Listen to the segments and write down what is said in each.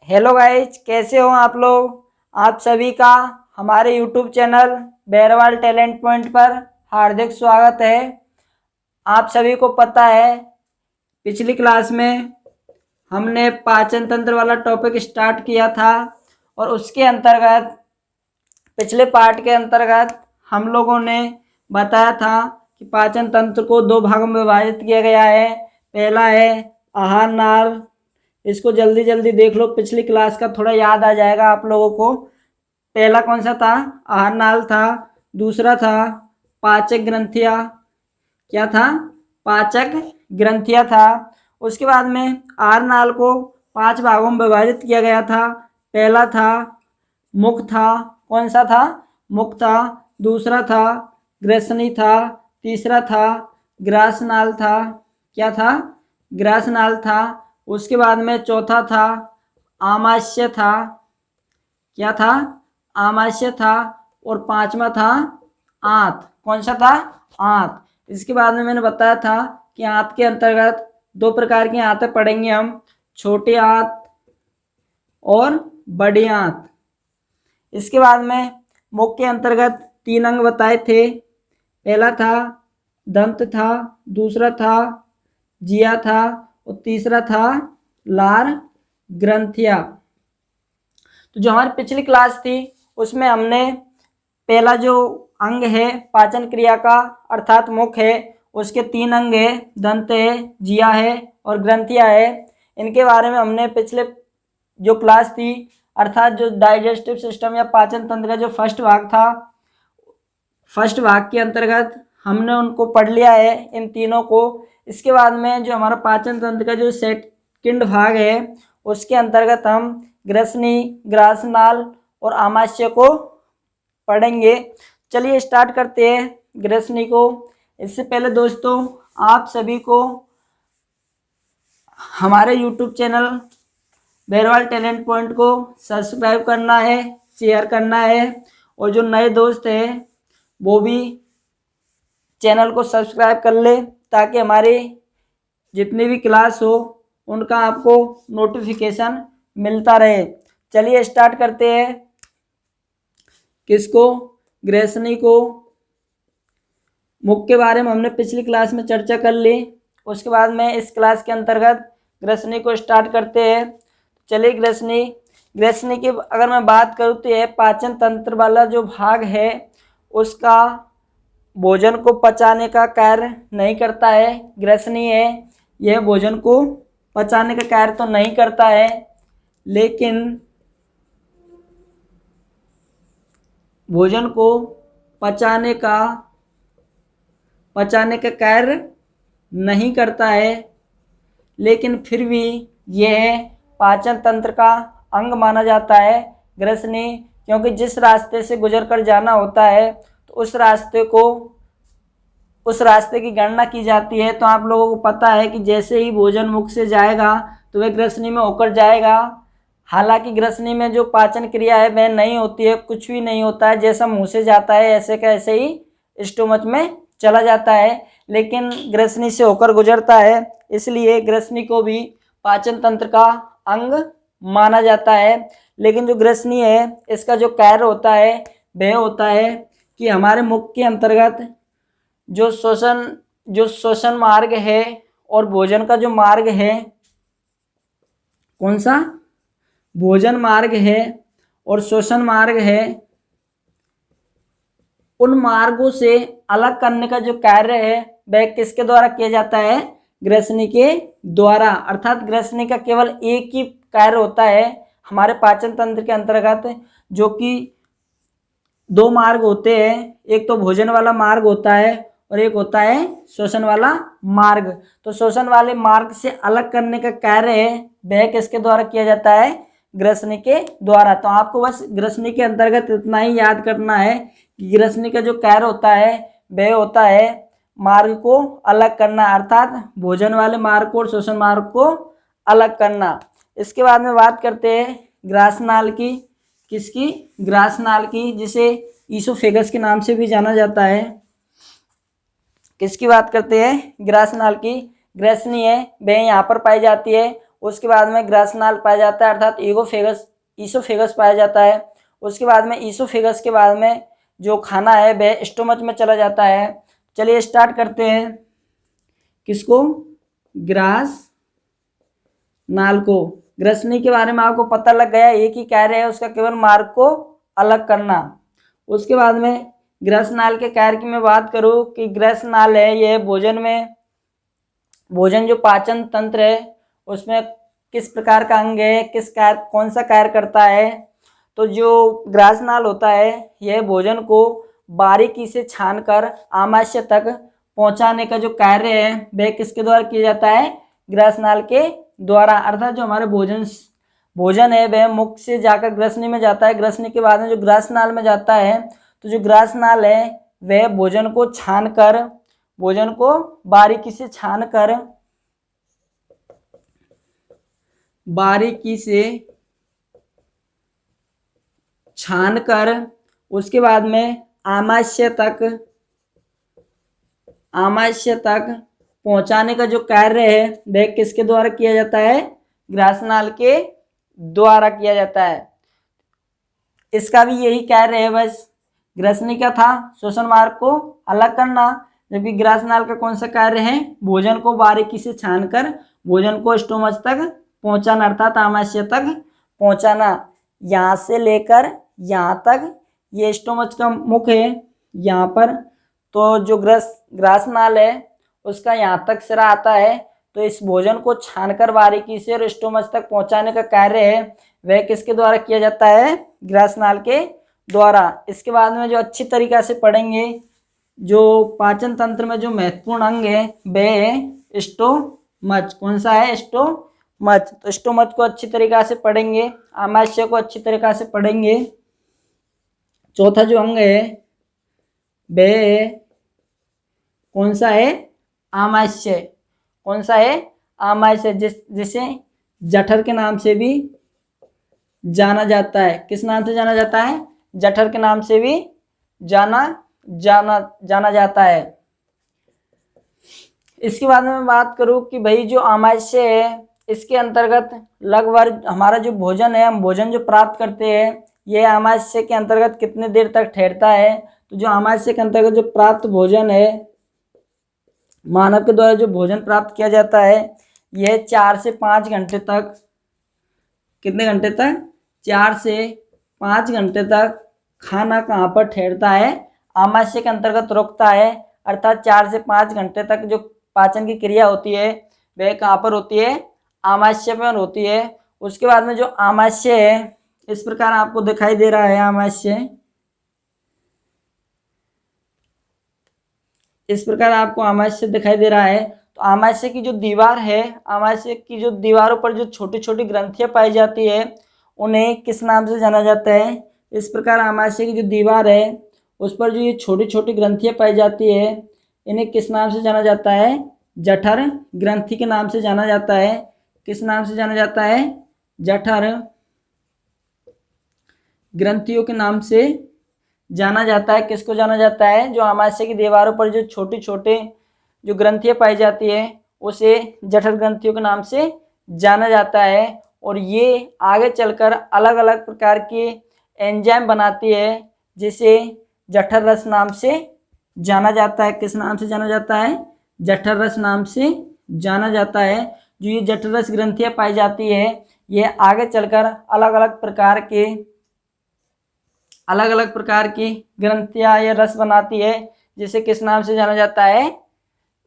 Hello guys, कैसे हो आप लोग। आप सभी का हमारे YouTube channel Bairwal talent point पर हार्दिक स्वागत है। आप सभी को पता है, पिछली क्लास में हमने पाचन तंत्र वाला टॉपिक स्टार्ट किया था और उसके अंतर्गत पिछले पार्ट के अंतर्गत हम लोगों ने बताया था कि पाचन तंत्र को दो भागों में विभाजित किया गया है। पहला है आहार नाल, इसको जल्दी जल्दी देख लो, पिछली क्लास का थोड़ा याद आ जाएगा आप लोगों को। पहला कौन सा था? आहार नाल था। दूसरा था पाचक ग्रंथियां। क्या था? पाचक ग्रंथियां था। उसके बाद में आहार नाल को 5 भागों में विभाजित किया गया था। पहला था मुख था। कौन सा था? मुख था। दूसरा था ग्रसनी था। तीसरा था ग्रासनाल था। क्या था? ग्रासनाल था। उसके बाद में चौथा था आमाशय था। क्या था? आमाशय था। और पांचवा था आंत। कौन सा था? आंत। इसके बाद में मैंने बताया था कि आंत के अंतर्गत 2 प्रकार की आंतें पढ़ेंगे हम, छोटी आंत और बड़ी आंत। इसके बाद में मुख के अंतर्गत 3 अंग बताए थे। पहला था दंत था, दूसरा था जिया था और तीसरा था लार ग्रंथिया। तो जो हमारी पिछली क्लास थी उसमें हमने पहला जो अंग है पाचन क्रिया का अर्थात मुख है, उसके 3 अंग है, दंत है, जिया है और ग्रंथिया है। इनके बारे में हमने पिछले जो क्लास थी अर्थात जो डाइजेस्टिव सिस्टम या पाचन तंत्र का जो फर्स्ट भाग था, फर्स्ट भाग के अंतर्गत हमने उनको पढ़ लिया है, इन तीनों को। इसके बाद में जो हमारा पाचन तंत्र का जो सेकंड भाग है उसके अंतर्गत हम ग्रसनी, ग्रासनाल और आमाशय को पढ़ेंगे। चलिए स्टार्ट करते हैं ग्रसनी को। इससे पहले दोस्तों आप सभी को हमारे YouTube channel Bairwal talent point को सब्सक्राइब करना है, शेयर करना है और जो नए दोस्त हैं वो भी चैनल को सब्सक्राइब कर ले ताकि हमारी जितनी भी क्लास हो उनका आपको नोटिफिकेशन मिलता रहे। चलिए स्टार्ट करते हैं। किसको? ग्रसनी को। मुख के बारे में हमने पिछली क्लास में चर्चा कर ली। उसके बाद में इस क्लास के अंतर्गत ग्रसनी को स्टार्ट करते हैं। चलिए ग्रसनी की अगर मैं बात करूँ तो यह पाचन तंत्र वाला जो भाग है उसका भोजन को पचाने का कार्य नहीं करता है। ग्रसनी है, यह भोजन को पचाने का कार्य तो नहीं करता है, लेकिन भोजन को पचाने का कार्य नहीं करता है, लेकिन फिर भी यह पाचन तंत्र का अंग माना जाता है ग्रसनी, क्योंकि जिस रास्ते से गुजर कर जाना होता है तो उस रास्ते की गणना की जाती है। तो आप लोगों को पता है कि जैसे ही भोजन मुख से जाएगा तो वह ग्रसनी में होकर जाएगा। हालांकि ग्रसनी में जो पाचन क्रिया है वह नहीं होती है, कुछ भी नहीं होता है, जैसा मुंह से जाता है ऐसे का ऐसे ही स्टोमच में चला जाता है, लेकिन ग्रसनी से होकर गुजरता है, इसलिए ग्रसनी को भी पाचन तंत्र का अंग माना जाता है। लेकिन जो ग्रसनी है इसका जो कार्य होता है वह होता है कि हमारे मुख के अंतर्गत जो श्वसन मार्ग है और भोजन का जो मार्ग है, कौन सा? भोजन मार्ग है और श्वसन मार्ग है, उन मार्गों से अलग करने का जो कार्य है वह किसके द्वारा किया जाता है? ग्रसनी के द्वारा। अर्थात ग्रसनी का केवल एक ही कार्य होता है हमारे पाचन तंत्र के अंतर्गत, जो कि 2 मार्ग होते हैं, एक तो भोजन वाला मार्ग होता है और एक होता है श्वसन वाला मार्ग। तो श्वसन वाले मार्ग से अलग करने का कार्य है वह किसके द्वारा किया जाता है? ग्रसनी के द्वारा। तो आपको बस ग्रसनी के अंतर्गत इतना ही याद करना है कि ग्रसनी का जो कार्य होता है वह होता है मार्ग को अलग करना, अर्थात भोजन वाले मार्ग को और श्वसन मार्ग को अलग करना। इसके बाद में बात करते हैं ग्रासनाल की। किसकी? ग्रासनाल की, जिसे ईसोफेगस के नाम से भी जाना जाता है। किसकी बात करते हैं? ग्रासनाल की। ग्रसनी है वह यहाँ पर पाई जाती है उसके बाद में ग्रसनाल पाया जाता है अर्थात ईसोफेगस पाया जाता है। उसके बाद में ईसोफेगस के बाद में जो खाना है वह स्टोमच में चला जाता है। चलिए स्टार्ट करते हैं। किसको? ग्रास नाल को। ग्रसनी के बारे में आपको पता लग गया, एक ही कार्य है उसका, केवल मार्ग को अलग करना। उसके बाद में ग्रसनाल के कार्य की मैं बात करूं कि ग्रसनाल है यह भोजन जो पाचन तंत्र है उसमें किस प्रकार का अंग है, कौन सा कार्य करता है। तो जो ग्रसनाल होता है यह भोजन को बारीकी से छानकर आमाशय तक पहुंचाने का जो कार्य है वह किसके द्वारा किया जाता है? ग्रसनाल के द्वारा। अर्थात जो हमारे भोजन है वह मुख से जाकर ग्रसनी में जाता है, ग्रसनी के बाद में जो ग्रसनाल में जाता है, तो जो ग्रसनाल है वह भोजन को बारीकी से छानकर उसके बाद में आमाशय तक पहुंचाने का जो कार्य है वह किसके द्वारा किया जाता है? ग्रसनाल के द्वारा किया जाता है। इसका भी यही कार्य है, बस ग्रसनी का था श्वसन मार्ग को अलग करना, जबकि ग्रसनाल का कौन सा कार्य है? भोजन को बारीकी से छानकर भोजन को स्टोमच तक पहुंचाना अर्थात आमाशय तक पहुंचाना। यहाँ से लेकर यहाँ तक ये स्टोमच का मुख है यहाँ पर, तो जो ग्रसनाल है उसका यहाँ तक सिरा आता है। तो इस भोजन को छानकर बारीकी से और स्टोमच तक पहुंचाने का कार्य है वह किसके द्वारा किया जाता है? ग्रसनाल के द्वारा। इसके बाद में जो अच्छी तरीक़ा से पढ़ेंगे, जो पाचन तंत्र में जो महत्वपूर्ण अंग है वह है स्टोमच। कौन सा है? स्टोमच। तो स्टोमच को अच्छी तरीक़ा से पढ़ेंगे, आमाशय को अच्छी तरीक़ा से पढ़ेंगे। चौथा जो अंग है वह कौन सा है? आमाशय। कौन सा है? आमाशय, जिसे जठर के नाम से भी जाना जाता है। किस नाम से जाना जाता है? जठर के नाम से भी जाना जाता है। इसके बाद में मैं बात करूं कि भाई जो आमाशय है इसके अंतर्गत लगभग हमारा जो भोजन है, हम भोजन जो प्राप्त करते हैं ये आमाशय के अंतर्गत कितने देर तक ठहरता है? तो जो आमाशय के अंतर्गत जो प्राप्त भोजन है, मानव के द्वारा जो भोजन प्राप्त किया जाता है यह 4 से 5 घंटे तक, कितने घंटे तक? 4 से 5 घंटे तक खाना कहाँ पर ठहरता है? आमाशय के अंतर्गत रुकता है। अर्थात 4 से 5 घंटे तक जो पाचन की क्रिया होती है वह कहाँ पर होती है? आमाशय पर होती है। उसके बाद में जो आमाशय है इस प्रकार आपको दिखाई दे रहा है। आमाशय इस प्रकार आपको आमाशय दिखाई दे रहा है। तो आमाशय की जो दीवार है, आमाशय की जो दीवारों पर जो छोटी छोटी ग्रंथियां पाई जाती है उन्हें किस नाम से जाना जाता है? इस प्रकार आमाशय की जो दीवार है उस पर जो ये छोटी छोटी ग्रंथियां पाई जाती है इन्हें किस नाम से जाना जाता है? जठर ग्रंथि के नाम से जाना जाता है। किस नाम से जाना जाता है? जठर ग्रंथियों के नाम से जाना जाता है। किसको जाना जाता है? जो आमाशय की दीवारों पर जो छोटे छोटे जो ग्रंथियां पाई जाती है उसे जठर ग्रंथियों के नाम से जाना जाता है। और ये आगे चलकर अलग अलग प्रकार के एंजाइम बनाती है जिसे जठर रस नाम से जाना जाता है। किस नाम से जाना जाता है? जठर रस नाम से जाना जाता है। जो ये जठर रस ग्रंथियां पाई जाती है ये आगे चलकर अलग अलग प्रकार की ग्रंथियां या रस बनाती है जिसे किस नाम से जाना जाता है?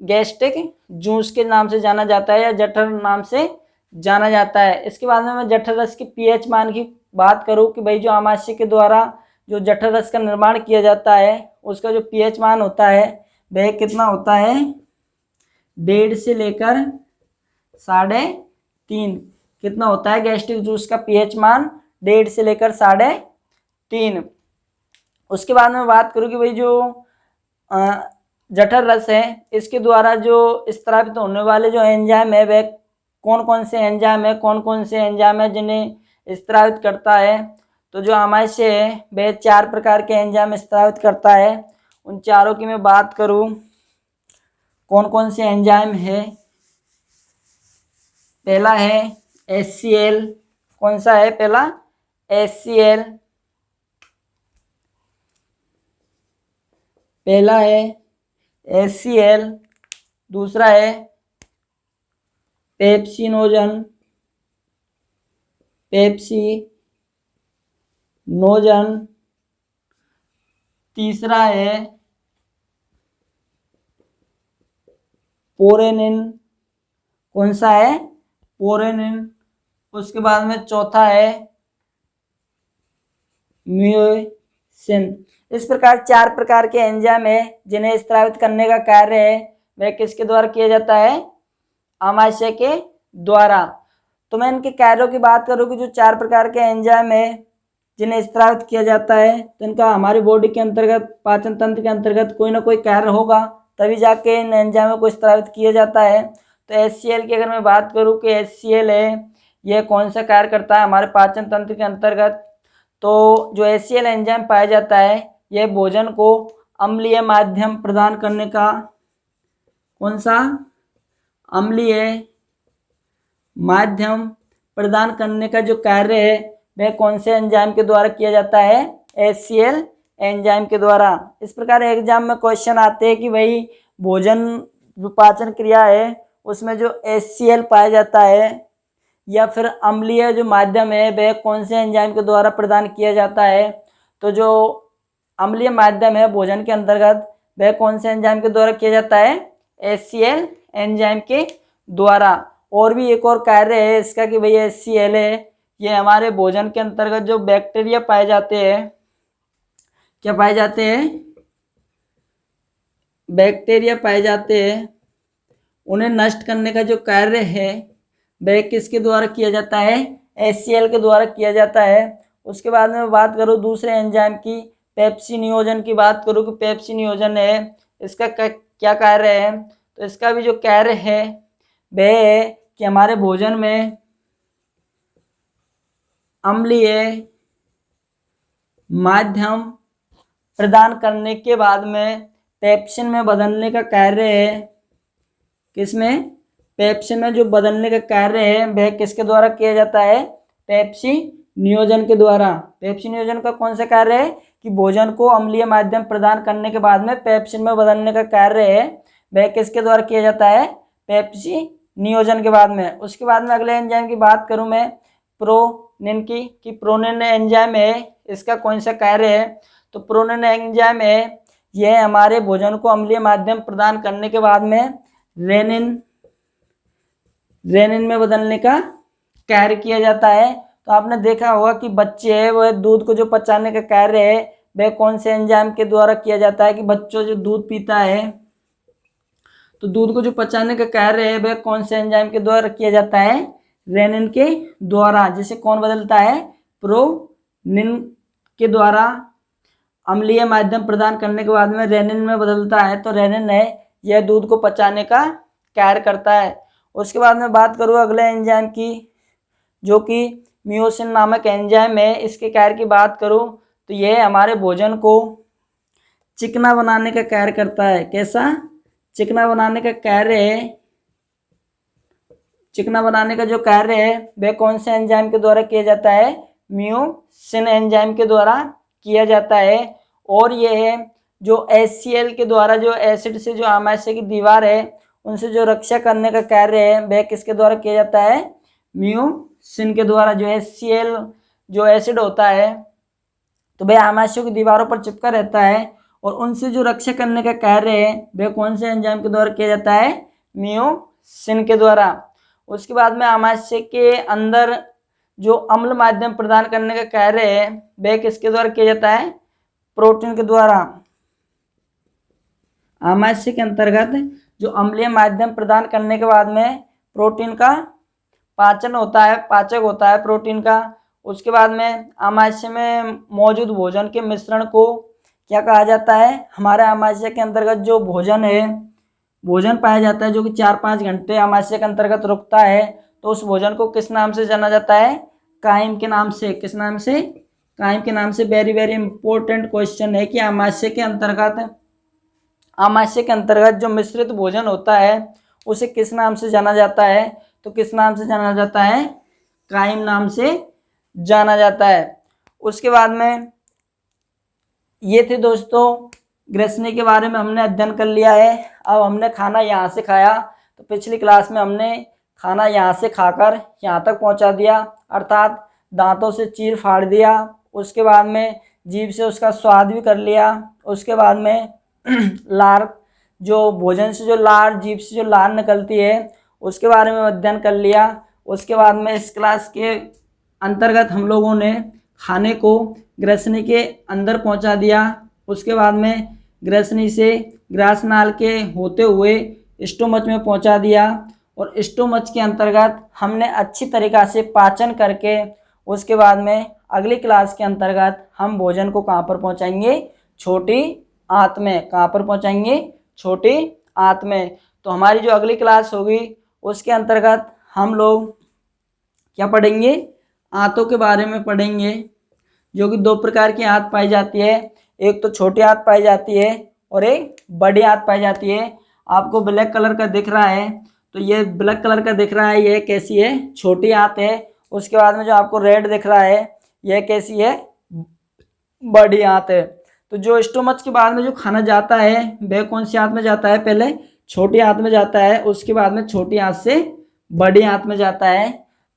गैस्ट्रिक जूस के नाम से जाना जाता है या जठर नाम से जाना जाता है। इसके बाद में मैं जठर रस के पीएच मान की बात करूं कि भाई जो आमाशय के द्वारा जो जठर रस का निर्माण किया जाता है उसका जो पीएच मान होता है वह कितना होता है? 1.5 से लेकर 3.5। कितना होता है गैस्ट्रिक जूस का पीएच मान? 1.5 से लेकर 3.5। उसके बाद में बात करूँ कि भाई जो जठर रस है इसके द्वारा जो स्त्रावित होने वाले जो एंजाइम है वह कौन कौन से एंजाइम है जिन्हें स्त्रावित करता है? तो जो आमाशय है वह 4 प्रकार के एंजाइम स्त्रावित करता है। उन चारों की मैं बात करूं कौन कौन से एंजाइम है। पहला है HCl, कौन सा है पहला HCl, पहला है HCl, दूसरा है पेप्सिनोजन, पेप्सिनोजन, तीसरा है पोरेनिन, कौन सा है पोरेनिन, उसके बाद में चौथा है म्योसिन। इस प्रकार 4 प्रकार के एंजाइम है जिन्हें स्त्रावित करने का कार्य है वह किसके द्वारा किया जाता है, आमाशय के द्वारा। तो मैं इनके कार्यों की बात करूँ कि जो 4 प्रकार के एंजाइम है जिन्हें स्त्रावित किया जाता है तो इनका हमारी बॉडी के अंतर्गत, पाचन तंत्र के अंतर्गत कोई ना कोई कार्य होगा, तभी जाके इन एंजाइमों को स्त्रावित किया जाता है। तो HCl की अगर मैं बात करूँ कि HCl है, यह कौन सा कार्य करता है हमारे पाचन तंत्र के अंतर्गत। तो जो HCl एंजाइम पाया जाता है यह भोजन को अम्लीय माध्यम प्रदान करने का, कौन सा अम्लीय माध्यम प्रदान करने का जो कार्य है वह कौन से एंजाइम के द्वारा किया जाता है, HCl एंजाइम के द्वारा। इस प्रकार एग्जाम में क्वेश्चन आते हैं कि भाई भोजन जो पाचन क्रिया है उसमें जो HCl पाया जाता है या फिर अम्लीय जो माध्यम है वह कौन से एंजाइम के द्वारा प्रदान किया जाता है। तो जो अम्लीय माध्यम है भोजन के अंतर्गत वह कौन से एंजाइम के द्वारा किया जाता है, HCl एंजाइम के द्वारा। और भी एक और कार्य है इसका कि भाई HCl है, ये हमारे भोजन के अंतर्गत जो बैक्टीरिया पाए जाते हैं, क्या पाए जाते हैं, बैक्टीरिया पाए जाते हैं, उन्हें नष्ट करने का जो कार्य है वह किसके द्वारा किया जाता है, HCl के द्वारा किया जाता है। उसके बाद में बात करूँ दूसरे एंजाइम की, पेप्सिनियोजन की बात करूँ कि पेप्सिनियोजन है, इसका क्या कार्य है। तो इसका भी जो कार्य है वह है कि हमारे भोजन में अम्लीय माध्यम प्रदान करने के बाद में पेप्सिन में बदलने का कार्य है, किसमें, पेप्सिन में जो बदलने का कार्य है वह किसके द्वारा किया जाता है, पेप्सिनियोजन के द्वारा। पेप्सिनियोजन का कौन सा कार्य है कि भोजन को अम्लीय माध्यम प्रदान करने के बाद में पेप्सिन में बदलने का कार्य है वह किसके द्वारा किया जाता है, पेप्सिनियोजन के बाद में। उसके बाद में अगले एंजाइम की बात करूं मैं प्रोनिन की, कि प्रोनिन एंजाइम है, इसका कौन सा कार्य है। तो प्रोनिन एंजाइम है, यह हमारे भोजन को अम्लीय माध्यम प्रदान करने के बाद में रेनिन में बदलने का कार्य किया जाता है। तो आपने देखा होगा कि बच्चे हैं वह दूध को जो पचाने का कार्य है वह कौन से एंजाइम के द्वारा किया जाता है, कि बच्चों जो दूध पीता है तो दूध को जो पचाने का कार्य है वह कौन से एंजाइम के द्वारा किया जाता है, रेनिन के द्वारा। जैसे कौन बदलता है, प्रोनिन के द्वारा अम्लीय माध्यम प्रदान करने के बाद में रेनिन में बदलता है। तो रेनिन है, यह दूध को पचाने का कार्य करता है। उसके बाद में बात करूँ अगले एंजाइम की जो कि मियोसिन नामक एंजाइम है, इसके कार्य की बात करूँ तो यह हमारे भोजन को चिकना बनाने का कार्य करता है। कैसा, चिकना बनाने का कार्य है, चिकना बनाने का जो कार्य है वह कौन से एंजाइम के द्वारा किया जाता है, मियोसिन एंजाइम के द्वारा किया जाता है। और यह है जो HCl के द्वारा जो एसिड से जो आमाशय की दीवार है उनसे जो रक्षा करने का कार्य है वह किसके द्वारा किया जाता है, मियोसिन के द्वारा। जो HCl जो एसिड होता है तो वह आमाशय की दीवारों पर चिपका रहता है और उनसे जो रक्षा करने का कार्य है वह कौन से एंजाइम के द्वारा किया जाता है, मियोसिन के द्वारा। उसके बाद में आमाशय के अंदर जो अम्ल माध्यम प्रदान करने का कार्य है वह किसके द्वारा किया जाता है, प्रोटीन के द्वारा। आमाशय के अंतर्गत जो अम्लीय माध्यम प्रदान करने के बाद में प्रोटीन का पाचन होता है, पाचक होता है प्रोटीन का। उसके बाद में आमाशय में मौजूद भोजन के मिश्रण को क्या कहा जाता है, हमारे आमाशय के अंतर्गत जो भोजन है, भोजन पाया जाता है जो कि 4-5 घंटे आमाशय के अंतर्गत रुकता है, तो उस भोजन को किस नाम से जाना जाता है, काइम के नाम से। किस नाम से, काइम के नाम से। वेरी वेरी इंपॉर्टेंट क्वेश्चन है कि आमाशय के अंतर्गत जो मिश्रित भोजन होता है उसे किस नाम से जाना जाता है। तो किस नाम से जाना जाता है, कायम नाम से जाना जाता है। उसके बाद में ये थे दोस्तों ग्रसनी के बारे में हमने अध्ययन कर लिया है। अब हमने खाना यहाँ से खाया, तो पिछली क्लास में हमने खाना यहाँ से खाकर यहाँ तक पहुँचा दिया, अर्थात दांतों से चीर फाड़ दिया। उसके बाद में जीभ से उसका स्वाद भी कर लिया। उसके बाद में लार, जो भोजन से जो लार, जीभ से जो लार निकलती है, उसके बारे में अध्ययन कर लिया। उसके बाद में इस क्लास के अंतर्गत हम लोगों ने खाने को ग्रसनी के अंदर पहुंचा दिया। उसके बाद में ग्रसनी से ग्रासनाल के होते हुए स्टोमच में पहुंचा दिया, और स्टोमच के अंतर्गत हमने अच्छी तरीक़ा से पाचन करके उसके बाद में अगली क्लास के अंतर्गत हम भोजन को कहाँ पर पहुंचाएंगे, छोटी आंत में। कहाँ पर पहुंचाएंगे, छोटी आंत में। तो हमारी जो अगली क्लास होगी उसके अंतर्गत हम लोग क्या पढ़ेंगे, आंतों के बारे में पढ़ेंगे, जो कि दो प्रकार की आंत पाई जाती है। एक तो छोटी आंत पाई जाती है और एक बड़ी आंत पाई जाती है। आपको ब्लैक कलर का दिख रहा है, तो ये ब्लैक कलर का दिख रहा है, ये कैसी है, छोटी आंत है। उसके बाद में जो आपको रेड दिख रहा है, यह कैसी है, बड़ी आंत है। तो जो स्टोमच के बाद में जो खाना जाता है वह कौन सी आंत में जाता है, पहले छोटी आंत में जाता है, उसके बाद में छोटी आंत से बड़ी आंत में जाता है।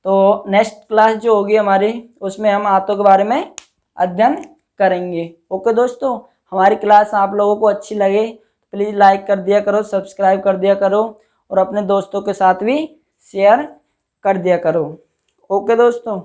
तो नेक्स्ट क्लास जो होगी हमारी, उसमें हम आंतों के बारे में अध्ययन करेंगे। ओके दोस्तों, हमारी क्लास आप लोगों को अच्छी लगे तो प्लीज़ लाइक कर दिया करो, सब्सक्राइब कर दिया करो, और अपने दोस्तों के साथ भी शेयर कर दिया करो। ओके दोस्तों।